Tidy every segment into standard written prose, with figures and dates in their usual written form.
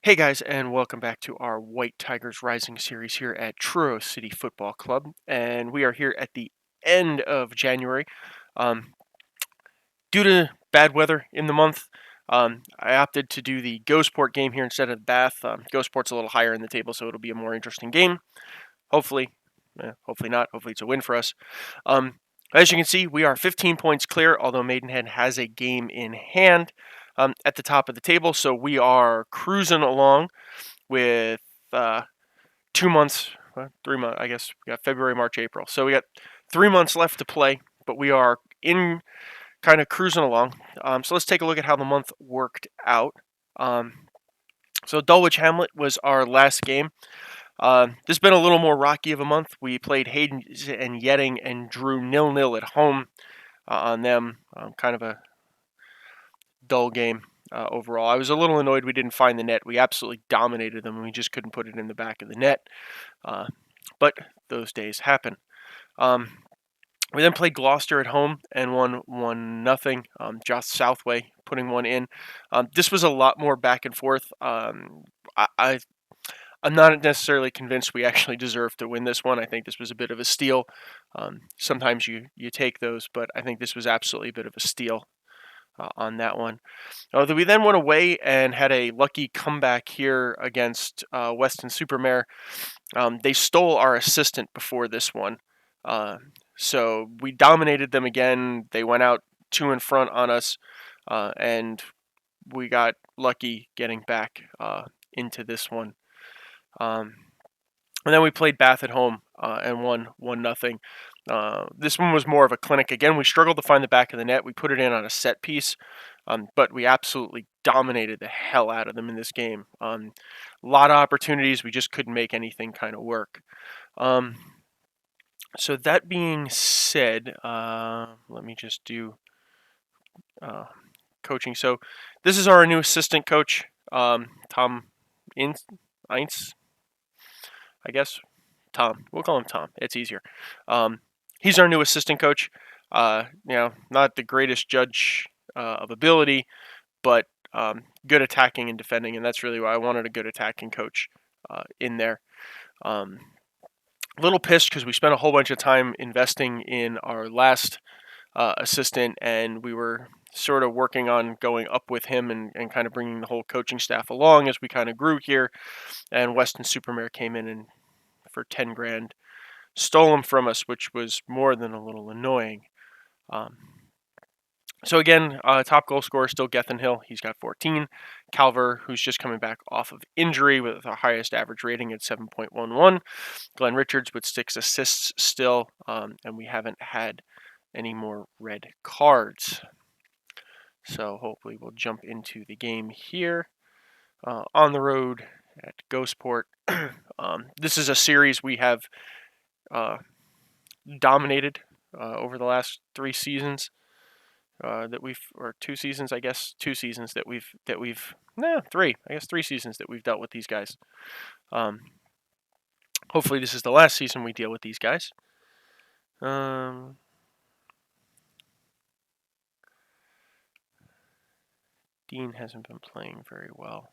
Hey guys, and welcome back to our White Tigers Rising series here at Truro City Football Club. And we are here at the end of January. Um, Due to bad weather in the month, I opted to do the Gosport game here instead of Bath. Gosport's a little higher in the table, so it'll be a more interesting game. Hopefully, hopefully not. Hopefully it's a win for us. Um, as you can see, we are 15 points clear, although Maidenhead has a game in hand at the top of the table. So we are cruising along with 2 months, 3 months, I guess. We got February, March, April. So we got 3 months left to play, but we are in kind of cruising along. So let's take a look at how the month worked out. Um, so Dulwich Hamlet was our last game. This has been a little more rocky of a month. We played Hayden and Yetting and drew 0-0 at home on them. Kind of a dull game overall. I was a little annoyed we didn't find the net. We absolutely dominated them, and we just couldn't put it in the back of the net. But those days happen. Um, we then played Gloucester at home and won 1-0. Josh Southway putting one in. This was a lot more back and forth. I'm not necessarily convinced we actually deserved to win this one. I think this was a bit of a steal. Sometimes you take those, but I think this was absolutely a bit of a steal on that one. We then went away and had a lucky comeback here against Weston-super-Mare. They stole our assistant before this one. So we dominated them again. They went out 2 in front on us, and we got lucky getting back into this one. And then we played Bath at home and won 1-0. This one was more of a clinic. Again, we struggled to find the back of the net. We put it in on a set piece, but we absolutely dominated the hell out of them in this game. A lot of opportunities. We just couldn't make anything kind of work. So that being said, let me just do coaching. So this is our new assistant coach, Tom Ince, I guess. Tom. We'll call him Tom. It's easier. He's our new assistant coach. Not the greatest judge of ability, but good attacking and defending, and that's really why I wanted a good attacking coach in there. A little pissed because we spent a whole bunch of time investing in our last assistant, and we were sort of working on going up with him and kind of bringing the whole coaching staff along as we kind of grew here. And Weston-super-Mare came in and for 10 grand stole him from us, which was more than a little annoying. So again, top goal scorer still Gethin Hill. He's got 14. Calver, who's just coming back off of injury with our highest average rating at 7.11. Glenn Richards with 6 assists still, and we haven't had any more red cards. So hopefully we'll jump into the game here on the road at Gosport. This is a series we have dominated over the last 3 seasons. That we've, or 2 seasons, I guess, 2 seasons that we've, 3, I guess 3 seasons that we've dealt with these guys. Hopefully this is the last season we deal with these guys. Dean hasn't been playing very well.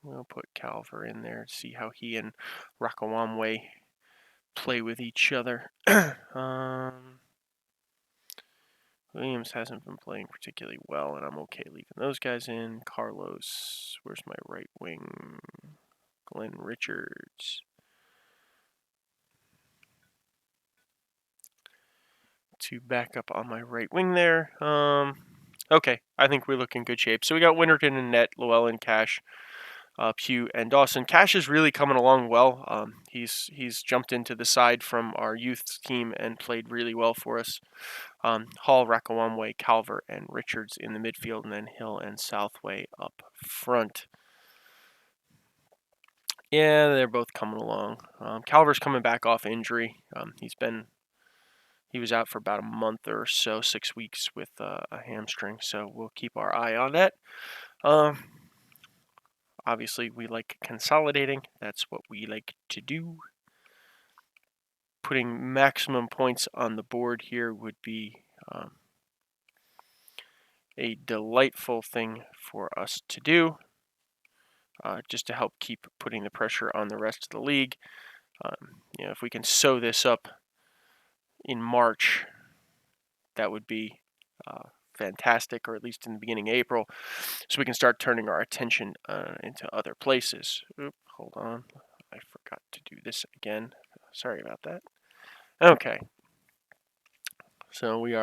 We'll put Calver in there to see how he and Rakawamwe play with each other. Williams hasn't been playing particularly well, and I'm okay leaving those guys in. Carlos, where's my right wing? Glenn Richards. To back up on my right wing there. Okay, I think we look in good shape. So we got Winterton and net, Llewellyn, Cash, Pugh, and Dawson. Cash is really coming along well. He's jumped into the side from our youth team and played really well for us. Hall, Rakawamwe, Calver, and Richards in the midfield, and then Hill and Southway up front. Yeah, they're both coming along. Calver's coming back off injury. He was out for about a month or so, 6 weeks with a hamstring, so we'll keep our eye on that. Obviously, we like consolidating. That's what we like to do. Putting maximum points on the board here would be a delightful thing for us to do, just to help keep putting the pressure on the rest of the league. If we can sew this up in March, that would be fantastic, or at least in the beginning of April, so we can start turning our attention into other places. Oop, hold on. I forgot to do this again. Sorry about that. Okay. So we've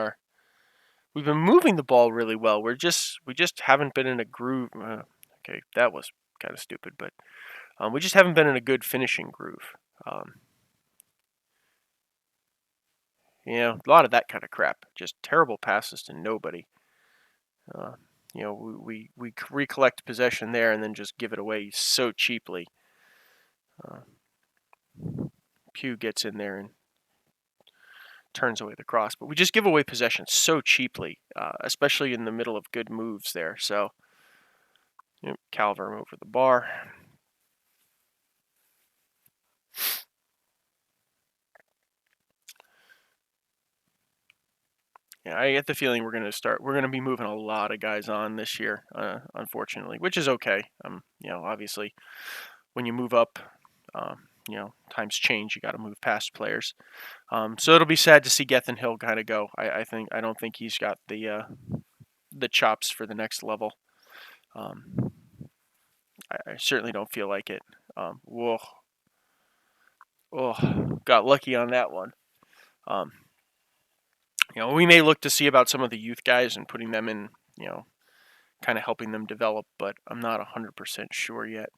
been moving the ball really well. We just haven't been in a groove. Okay, that was kind of stupid, but we just haven't been in a good finishing groove. A lot of that kind of crap. Just terrible passes to nobody. We recollect possession there and then just give it away so cheaply. Pugh gets in there and turns away the cross, but we just give away possession so cheaply, especially in the middle of good moves there. So, Calvert over the bar. Yeah, I get the feeling we're going to be moving a lot of guys on this year, unfortunately, which is okay. Obviously, when you move up, times change. You got to move past players. So it'll be sad to see Gethin Hill kind of go. I don't think he's got the chops for the next level. I certainly don't feel like it. Whoa. Oh, got lucky on that one. We may look to see about some of the youth guys and putting them in, kind of helping them develop, but I'm not 100% sure yet.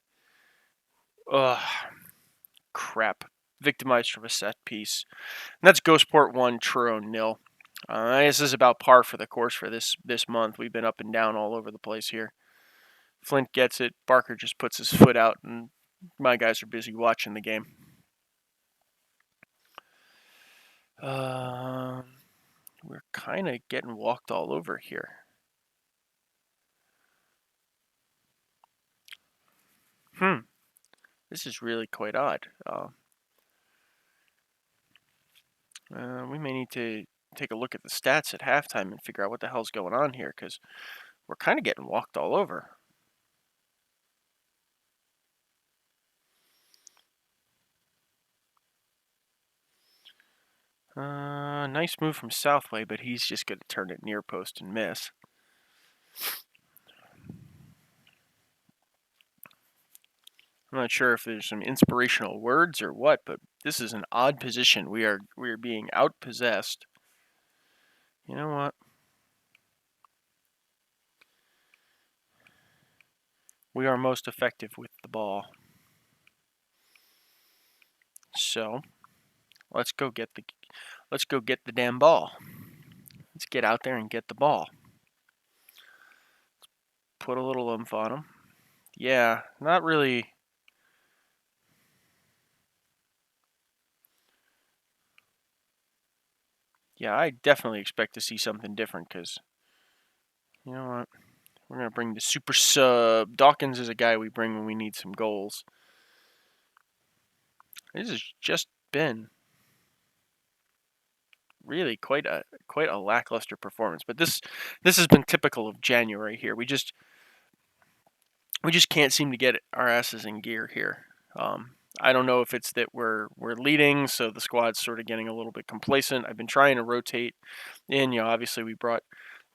Ugh. Crap. Victimized from a set piece. And that's Gosport 1, Truro 0. This is about par for the course for this month. We've been up and down all over the place here. Flint gets it. Barker just puts his foot out, and my guys are busy watching the game. We're kind of getting walked all over here. This is really quite odd. We may need to take a look at the stats at halftime and figure out what the hell's going on here, because we're kind of getting walked all over. Nice move from Southway, but he's just going to turn it near post and miss. I'm not sure if there's some inspirational words or what, but this is an odd position. We are being outpossessed. You know what? We are most effective with the ball. So, let's go get the damn ball. Let's get out there and get the ball. Put a little oomph on him. Yeah, not really. Yeah, I definitely expect to see something different, because you know what? We're going to bring the super sub. Dawkins is a guy we bring when we need some goals. This has just been really quite a lackluster performance, but this has been typical of January here. We just can't seem to get our asses in gear here. I don't know if it's that we're leading, so the squad's sort of getting a little bit complacent. I've been trying to rotate in. Obviously we brought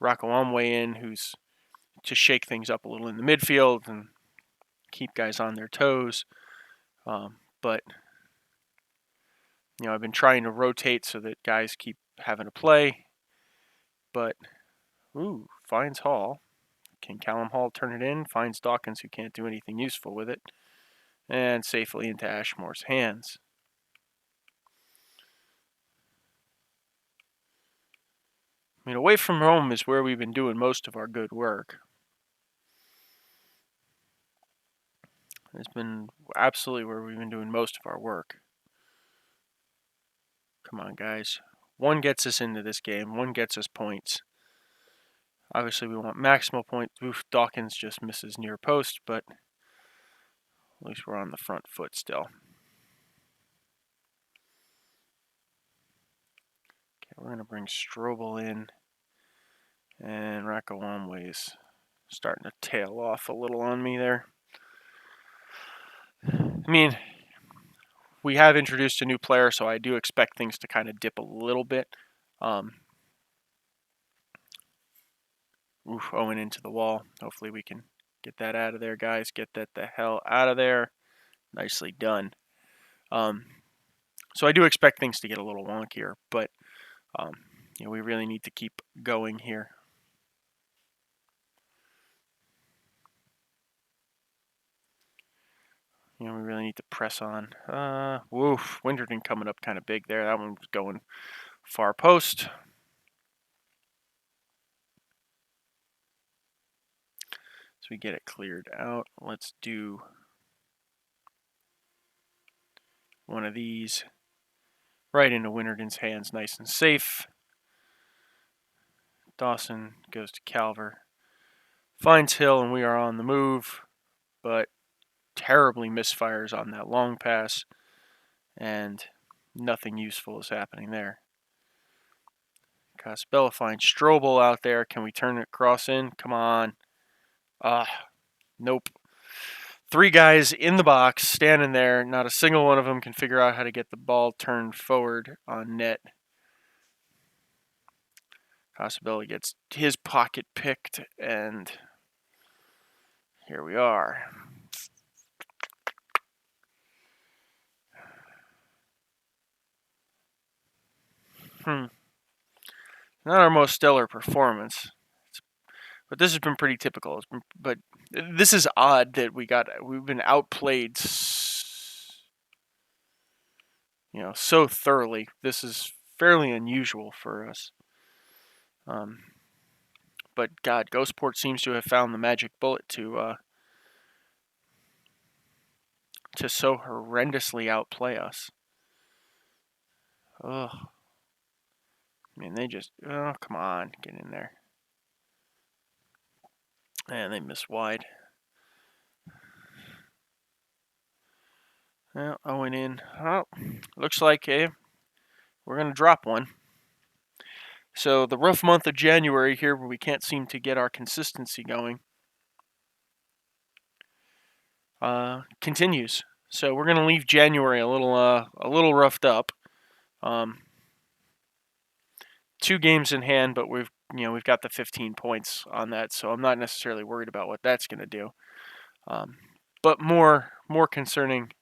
Rocco Amway in, who's to shake things up a little in the midfield and keep guys on their toes. But I've been trying to rotate so that guys keep having to play. But finds Hall. Can Callum Hall turn it in? Finds Dawkins, who can't do anything useful with it, and safely into Ashmore's hands. Away from home is where we've been doing most of our good work. It's been absolutely where we've been doing most of our work. Come on, guys. One gets us into this game. One gets us points. Obviously, we want maximal points. Dawkins just misses near post, but at least we're on the front foot still. Okay, we're going to bring Strobel in And Rocco Lomway's starting to tail off a little on me there. I mean, we have introduced a new player, so I do expect things to kind of dip a little bit. Owen into the wall. Hopefully we can get that out of there, guys. Get that the hell out of there. Nicely done. So I do expect things to get a little wonkier, but we really need to keep going here. We really need to press on. Winterton coming up kind of big there. That one was going far post. So we get it cleared out. Let's do one of these right into Winterton's hands, nice and safe. Dawson goes to Calver. Finds Hill, and we are on the move, but terribly misfires on that long pass, and nothing useful is happening there. Casabella finds Strobel out there. Can we turn it cross in? Come on. Nope. 3 guys in the box, standing there. Not a single one of them can figure out how to get the ball turned forward on net. Casabella gets his pocket picked, and here we are. Not our most stellar performance, but this has been pretty typical. But this is odd that we've been outplayed, so thoroughly. This is fairly unusual for us. But God, Gosport seems to have found the magic bullet to so horrendously outplay us. Ugh. I mean, come on, get in there. And they miss wide. Well, Owen in. Oh, looks like we're going to drop one. So the rough month of January here, where we can't seem to get our consistency going, continues. So we're going to leave January a little roughed up. 2 games in hand, but we've got the 15 points on that, so I'm not necessarily worried about what that's going to do. But more concerning.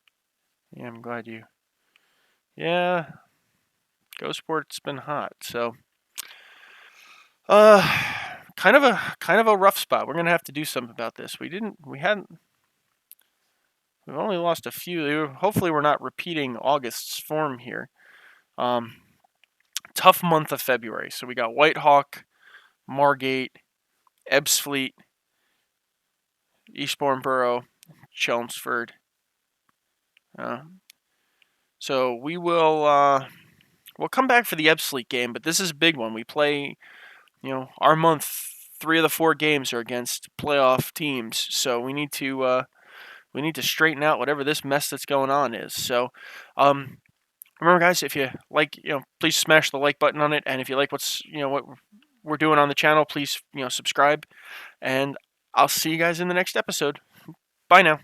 Yeah, I'm glad you. Yeah, Gosport's been hot, so kind of a rough spot. We're gonna have to do something about this. We've only lost a few. Hopefully, we're not repeating August's form here. Tough month of February. So we got Whitehawk, Margate, Ebbsfleet, Eastbourne Borough, Chelmsford. So we will we'll come back for the Ebbsfleet game, but this is a big one. We play, our month. 3 of the 4 games are against playoff teams, so we need to straighten out whatever this mess that's going on is. So, remember, guys, if you like, please smash the like button on it, and if you like what we're doing on the channel, please, subscribe, and I'll see you guys in the next episode. Bye now.